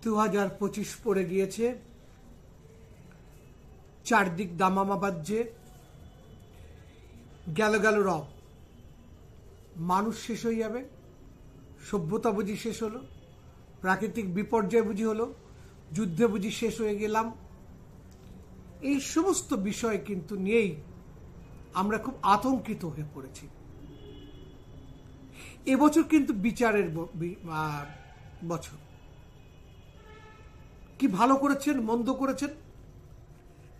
2025 পড়ে গিয়েছে, চারদিক দামামা বাজছে, গেল গেল রব। মানুষ শেষ হয়ে যাবে, সভ্যতা বুঝি শেষ হলো, প্রাকৃতিক বিপর্যয় বুঝি হলো, যুদ্ধে বুঝি শেষ হয়ে গেলাম। এই সমস্ত বিষয় কিন্তু নিয়েই আমরা খুব আতঙ্কিত হয়ে পড়েছি। এবছর কিন্তু বিচারের বছর। কি ভালো করেছেন, মন্দ করেছেন,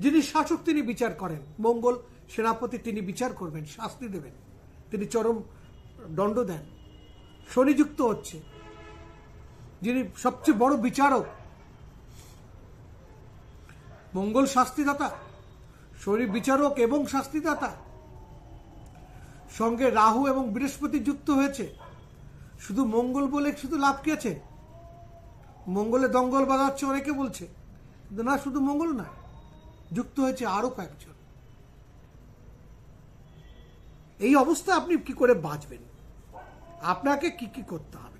যিনি শাসক তিনি বিচার করেন। মঙ্গল সেনাপতি তিনি বিচার করবেন, শাস্তি দেবেন, তিনি চরম দণ্ড দেন। শনি যুক্ত হচ্ছে, যিনি সবচেয়ে বড় বিচারক। মঙ্গল শাস্তিদাতা, শনি বিচারক এবং শাস্তিদাতা। সঙ্গে রাহু এবং বৃহস্পতি যুক্ত হয়েছে। শুধু মঙ্গল বলে শুধু লাভ কি আছে? মঙ্গলে দঙ্গল বাজাচ্ছে অনেকে বলছে, কিন্তু না, শুধু মঙ্গল না, যুক্ত হয়েছে আরো কয়েকজন। এই অবস্থায় আপনি কি করে বাঁচবেন? আপনাকে কি কি করতে হবে,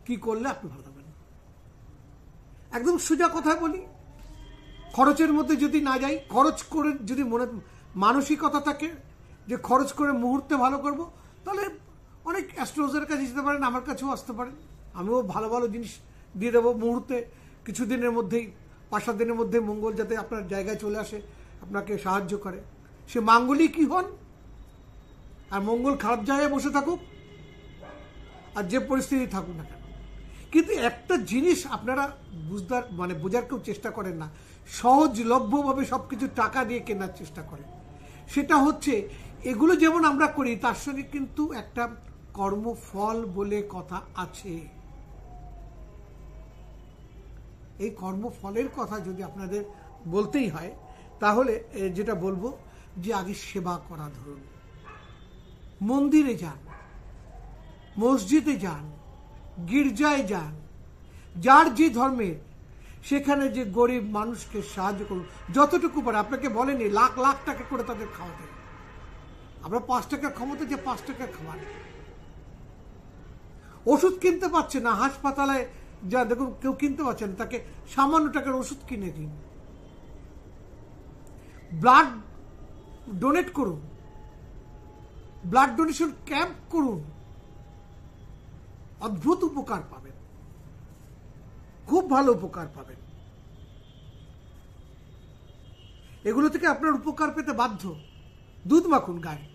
কি করলে আপনি ভালো হবেন? একদম সোজা কথা বলি, খরচের মধ্যে যদি না যাই, খরচ করে যদি মনে মানসিকতা থাকে যে খরচ করে মুহূর্তে ভালো করব, তাহলে অনেক অ্যাস্ট্রোলজারের কাছে যেতে পারেন, আমার কাছেও আসতে পারেন। আমিও ভালো ভালো জিনিস দিয়ে দেবো মুহূর্তে, কিছুদিনের মধ্যেই, 5-7 দিনের মধ্যে মঙ্গল যাতে আপনার জায়গায় চলে আসে, আপনাকে সাহায্য করে। সে মাঙ্গলিকই হন আর মঙ্গল খারাপ জায়গায় বসে থাকুক, আর যে পরিস্থিতি থাকুক না কেন। কিন্তু একটা জিনিস আপনারা বোঝার কেউ চেষ্টা করেন না, সহজলভ্যভাবে সবকিছু টাকা দিয়ে কেনার চেষ্টা করেন। সেটা হচ্ছে, এগুলো যেমন আমরা করি, তার সঙ্গে কিন্তু একটা কর্মফল বলে কথা আছে। এই কর্মফলের কথা যদি আপনাদের বলতেই হয়, তাহলে যেটা বলবো যে আগে সেবা করা। ধরুন, মন্দিরে যান, মসজিদে যান, গির্জায় যান, যার যে ধর্মের, সেখানে যে গরিব মানুষকে সাহায্য করুন যতটুকু পারে। আপনাকে বলেনি লাখ লাখ টাকা করে তাদের খাওয়াতে, আমরা 5 টাকার ক্ষমতা যে 5 টাকা খাওয়ান। ওষুধ কিনতে পারছে না, হাসপাতালে যা দেখুন কেউ কিনতে পারছে না, তাকে সামান্য টাকার ওষুধ কিনে দিন। ব্লাড ডোনেট করুন, ব্লাড ডোনেশন ক্যাম্প করুন, অদ্ভুত উপকার পাবেন, খুব ভালো উপকার পাবেন। এগুলো থেকে আপনার উপকার পেতে বাধ্য। দুধ মাখুন গায়ে,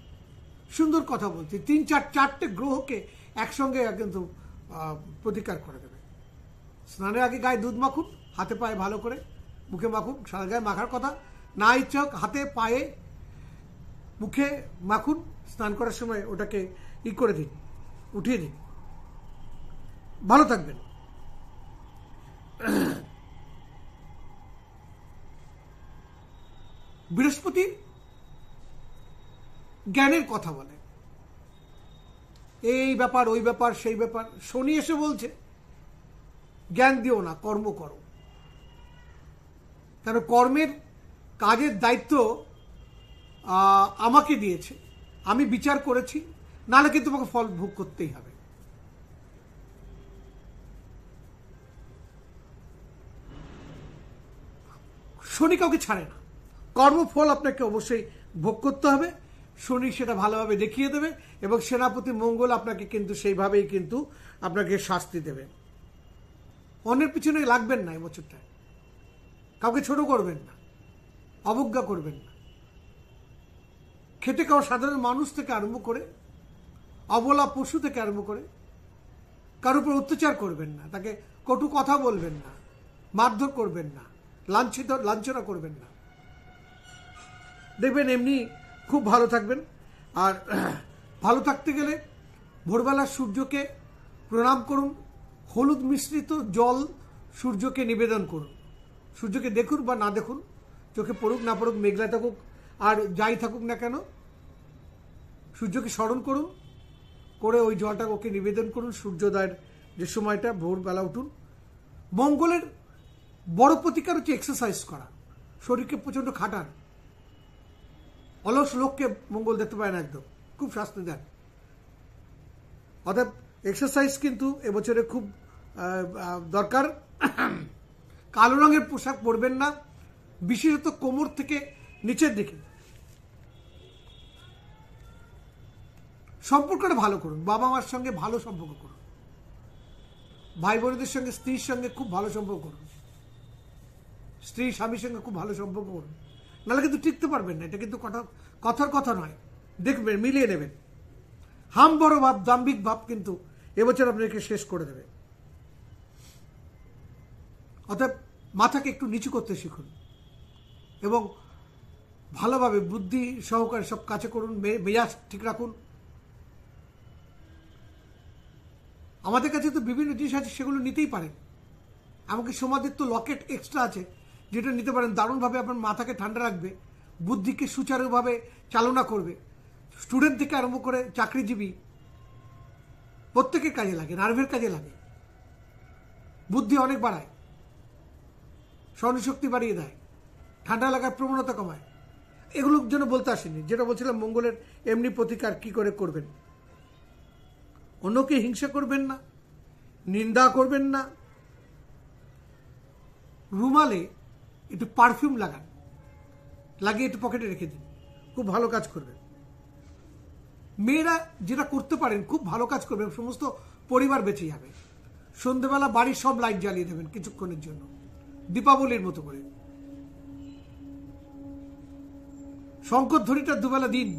সুন্দর কথা বলছি, 3-4টে গ্রহকে একসঙ্গে কিন্তু প্রতিকার করে দেবে। স্নানের আগে গায়ে দুধ মাখুন, হাতে পায়ে ভালো করে, মুখে মাখুন। সারা গায়ে মাখার কথা না, ইচ্ছা হোক হাতে পায়ে মুখে মাখুন। স্নান করার সময় ওটাকে করে দিন, উঠিয়ে দিন, ভালো থাকবেন। বৃহস্পতি জ্ঞানের কথা বলে, এই ব্যাপার ওই ব্যাপার সেই ব্যাপার। শনি এসে বলছে জ্ঞান দিও না, কর্ম করো। কেন? কর্মের কাজের দায়িত্ব আমাকে দিয়েছে, আমি বিচার করেছি, নাহলে কিন্তু তোমাকে ফল ভোগ করতেই হবে। শনি কাউকে ছাড়ে না, কর্মফল আপনাকে অবশ্যই ভোগ করতে হবে। শনি সেটা ভালোভাবে দেখিয়ে দেবে, এবং সেনাপতি মঙ্গল আপনাকে কিন্তু সেইভাবেই কিন্তু আপনাকে শাস্তি দেবে। অন্যের পিছনে লাগবেন না, এই বছরটায় কাউকে ছোট করবেন না, অবজ্ঞা করবেন না। খেটে খাওয়া সাধারণ মানুষ থেকে আরম্ভ করে, অবলা পশু থেকে আরম্ভ করে, কারোর উপর অত্যাচার করবেন না, তাকে কটু কথা বলবেন না, মারধর করবেন না, লাঞ্ছনা করবেন না। দেখবেন এমনি খুব ভালো থাকবেন। আর ভালো থাকতে গেলে ভোরবেলা সূর্যকে প্রণাম করুন, হলুদ মিশ্রিত জল সূর্যকে নিবেদন করুন। সূর্যকে দেখুন বা না দেখুন, চোখে পড়ুক না পড়ুক, মেঘলা থাকুক আর যাই থাকুক না কেন, সূর্যকে স্মরণ করুন, করে ওই জলটা ওকে নিবেদন করুন। সূর্যোদয়ের যে সময়টা, ভোরবেলা উঠুন। মঙ্গলের বড় প্রতিকার হচ্ছে এক্সারসাইজ করা, শরীরকে প্রচন্ড খাটান। অলস লোককে মঙ্গল দেখতে পায় না, একদম খুব শাস্তি দেন। অর্থাৎ এক্সারসাইজ কিন্তু এবছরে খুব দরকার। কালো রঙের পোশাক পরবেন না, বিশেষত কোমর থেকে নিচের দিকে। সম্পর্কটা ভালো করুন, বাবা মার সঙ্গে ভালো সম্পর্ক করুন, ভাই বোনদের সঙ্গে, স্ত্রীর সঙ্গে খুব ভালো সম্পর্ক করুন, স্ত্রী স্বামীর সঙ্গে খুব ভালো সম্পর্ক করুন, নাহলে কিন্তু টিকতে পারবেন না। এটা কিন্তু কথার কথা নয়, দেখবেন মিলিয়ে নেবেন। হাম বড় ভাব, দাম্ভিক ভাব কিন্তু এবছর আপনাকে শেষ করে দেবে। অর্থাৎ মাথাকে একটু নিচু করতে শিখুন এবং ভালোভাবে বুদ্ধি সহকারে সব কাছে করুন, মেজাজ ঠিক রাখুন। আমাদের কাছে তো বিভিন্ন জিনিস আছে, সেগুলো নিতেই পারেন। এমনকি সমাজের তো লকেট এক্সট্রা আছে, যেটা নিতে পারেন, দারুণভাবে আপনার মাথাকে ঠান্ডা রাখবে, বুদ্ধিকে সুচারুভাবে চালনা করবে। স্টুডেন্ট থেকে আরম্ভ করে চাকরিজীবী প্রত্যেকের কাজে লাগে, নার্ভের কাজে লাগে, বুদ্ধি অনেক বাড়ায়, স্মরণশক্তি বাড়িয়ে দেয়, ঠান্ডা লাগার প্রবণতা কমায়। এগুলোর জন্য বলতে আসেনি, যেটা বলছিলাম মঙ্গলের এমনি প্রতিকার কি করে করবেন। অন্যকে হিংসা করবেন না, নিন্দা করবেন না। রুমালে একটু পারফিউম লাগান, লাগিয়ে একটু পকেটে রেখে দিন, খুব ভালো কাজ করবে। মেয়েরা যেটা করতে পারেন, খুব ভালো কাজ করবেন, সমস্ত পরিবার বেঁচে যাবে। সন্ধ্যেবেলা বাড়ির সব লাইট জ্বালিয়ে দেবেন কিছুক্ষণের জন্য, দীপাবলির মতো করে। শঙ্করধ্বনিটা দুবেলা দিন,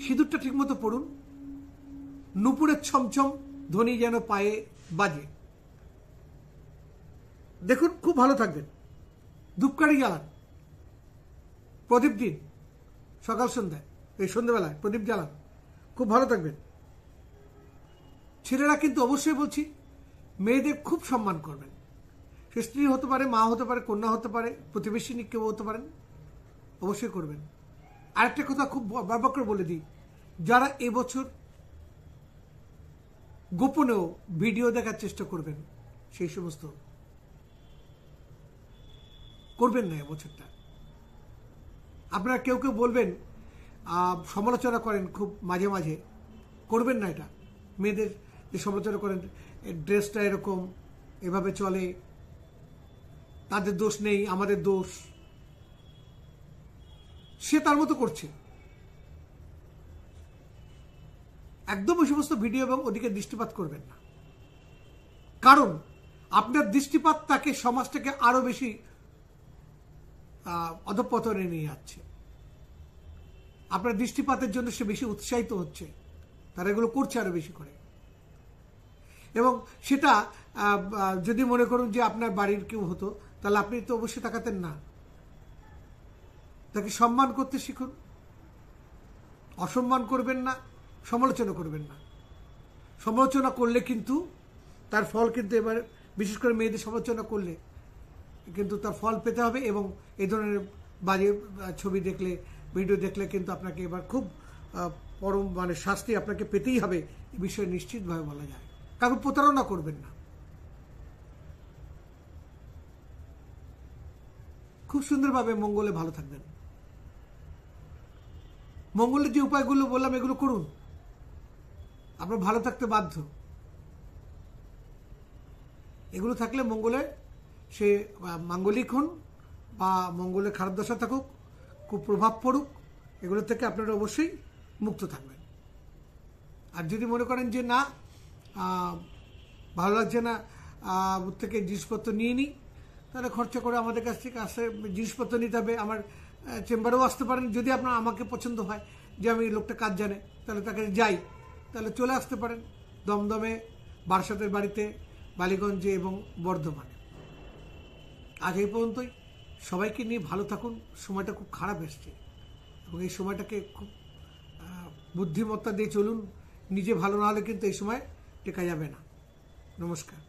সিঁদুরটা ঠিক মতো পড়ুন, নুপুরের ছমছম ধ্বনি যেন পায়ে বাজে। দেখুন খুব ভালো থাকবেন। ধূপকাঠি জ্বালান, প্রদীপ দিন, সকাল সন্ধ্যায়, এই সন্ধ্যাবেলায় প্রদীপ জ্বালান, খুব ভালো থাকবেন। ছেলেরা কিন্তু অবশ্যই বলছি, মেয়েদের খুব সম্মান করবেন। সে স্ত্রী হতে পারে, মা হতে পারে, কন্যা হতে পারে, প্রতিবেশী কেউ হতে পারেন, অবশ্যই করবেন। আরেকটা কথা খুব বারবার করে বলে দিই, যারা এবছর গোপনেও ভিডিও দেখার চেষ্টা করবেন, সেই সমস্ত করবেন না এবছরটা। আপনারা কেউ কেউ বলবেন, সমালোচনা করেন খুব মাঝে মাঝে, করবেন না এটা। মেয়েদের যে সমালোচনা করেন, ড্রেসটা এরকম, এভাবে চলে, তাদের দোষ নেই, আমাদের দোষ, সে তার মতো করছে। একদম ওই সমস্ত ভিডিও এবং ওদিকে দৃষ্টিপাত করবেন না, কারণ আপনার দৃষ্টিপাত তাকে, সমাজটাকে আরো বেশি অধঃপতনে নিয়ে যাচ্ছে। আপনার দৃষ্টিপাতের জন্য সে বেশি উৎসাহিত হচ্ছে, তারা এগুলো করছে আরো বেশি করে। এবং সেটা যদি মনে করুন যে আপনার বাড়ির কেউ হতো, তাহলে আপনি তো অবশ্যই তাকাতেন না। তাকে সম্মান করতে শিখুন, অসম্মান করবেন না, সমালোচনা করবেন না। সমালোচনা করলে কিন্তু তার ফল কিন্তু এবার, বিশেষ করে মেয়েদের সমালোচনা করলে কিন্তু তার ফল পেতে হবে। এবং এই ধরনের বাজে ছবি দেখলে, ভিডিও দেখলে কিন্তু আপনাকে এবার খুব পরম শাস্তি আপনাকে পেতেই হবে, এই বিষয়ে নিশ্চিতভাবে বলা যায়। কারণ প্রতারণা করবেন না। খুব সুন্দরভাবে মঙ্গলে ভালো থাকবেন। মঙ্গলের যে উপায়গুলো বললাম, এগুলো করুন, আপনার ভালো থাকতে বাধ্য। এগুলো থাকলে মঙ্গলে, সে মাঙ্গলিক হন বা মঙ্গলের খারাপ দশা থাকুক, খুব প্রভাব পড়ুক, এগুলো থেকে আপনারা অবশ্যই মুক্ত থাকবেন। আর যদি মনে করেন যে না, ভালো লাগছে না, থেকে জিনিসপত্র নিয়ে নিই, তাহলে খরচা করে আমাদের কাছ থেকে আসে জিনিসপত্র নিতে হবে। আমার চেম্বারেও আসতে পারেন, যদি আপনার আমাকে পছন্দ হয় যে আমি লোকটা কাজ জানে, তাহলে তাকে যাই, তাহলে চলে আসতে পারেন দমদমে, বারাসাতের বাড়িতে, বালিগঞ্জে এবং বর্ধমানে। আজ এই পর্যন্তই। সবাইকে নিয়ে ভালো থাকুন। সময়টা খুব খারাপ এসছে এবং এই সময়টাকে খুব বুদ্ধিমত্তা দিয়ে চলুন। নিজে ভালো না হলে কিন্তু এই সময় টেকা যাবে না। নমস্কার।